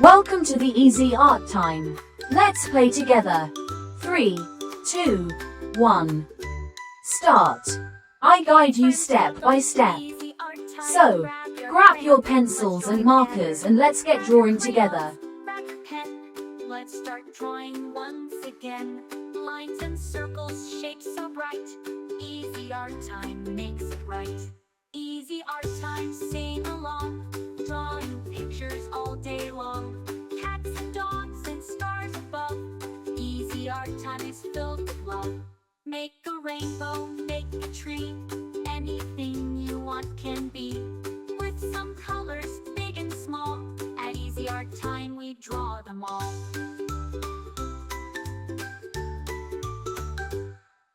Welcome to the Easy Art Time. Let's play together. 3, 2, 1. Start. I guide you step by step. So, grab your pencils and markers and let's get drawing together. Grab your pen. Let's start drawing once again. Lines and circles, shapes so bright. Easy art time makes it right. Easy art time, sing along. Drawing pictures all day long. Cats and dogs and stars above. Easy art time is filled with love. Make a rainbow, make a tree. Anything you want can be. With some colors, big and small. At Easy Art Time we draw them all.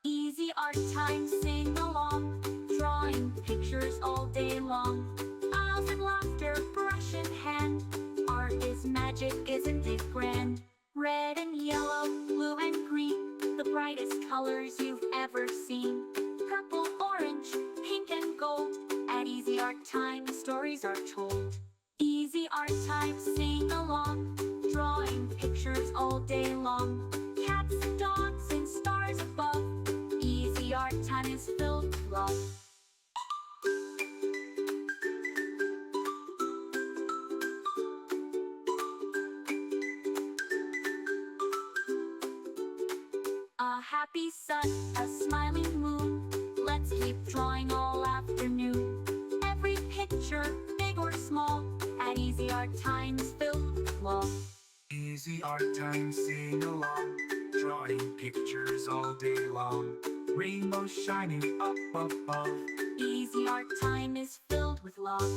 Easy Art Time, sing along. Drawing pictures all day long. Smiles and laughter, brush in hand. Art is magic, isn't it grand? Red and yellow, blue and green, the brightest colors you've ever seen. Purple, orange, pink and gold. At Easy Art Time the stories are told. Easy Art Time, sing along. Drawing pictures all day long. Cats and dogs and stars above. Easy Art Time is filled with love. A happy sun, a smiling moon. Let's keep drawing all afternoon. Every picture, big or small, at Easy Art Time is filled with love. Easy Art Time, sing along. Drawing pictures all day long. Rainbows shining up above. Easy Art Time is filled with love.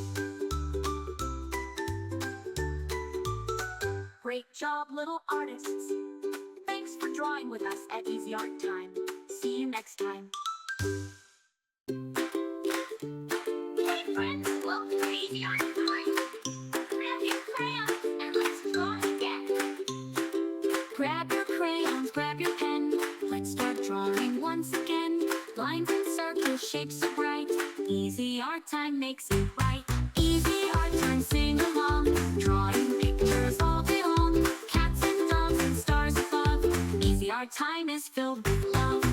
Great job, little artists. Thanks for drawing with us at Easy Art Time. See you next time. Hey friends, welcome to Easy Art Time. Grab your crayons and let's draw again. Grab your crayons, grab your pen. Let's start drawing once again. Lines and circles, shapes so bright. Easy Art Time makes it right. Easy Art Time, sing along. Drawing pictures all day long. Cats and dogs and stars above. Easy Art Time is filled with love.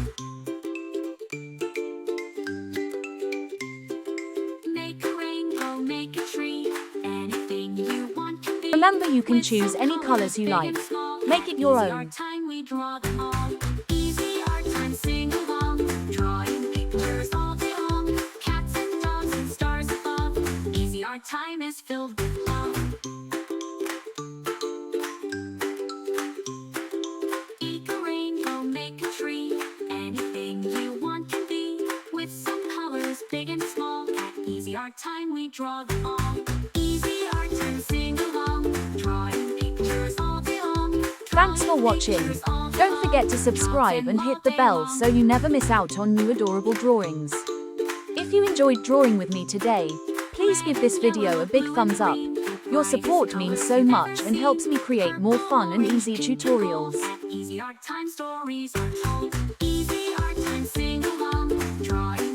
Make a rainbow, make a tree. Anything you want can be. Remember, you can With choose some any colors, colors you big like. and small. Make it At your Easy own. Art Time we draw them all. Easy Art Time, sing along. Drawing pictures all day long. Cats and dogs and stars above. Easy Art Time is filled with love. Make a rainbow, make a tree. Anything you want can be. With some colors, big and small. At Easy Art Time we draw them all. Easy Art Time, sing along. Drawing pictures all day long. Thanks for Drawing watching. pictures all day Don't forget long. to subscribe Draw and them hit all the day bell long. so you never miss out on new adorable drawings. If you enjoyed drawing with me today, please give this video a big thumbs up. Your support means so much and helps me create more fun and easy tutorials. At Easy Art Time stories are told.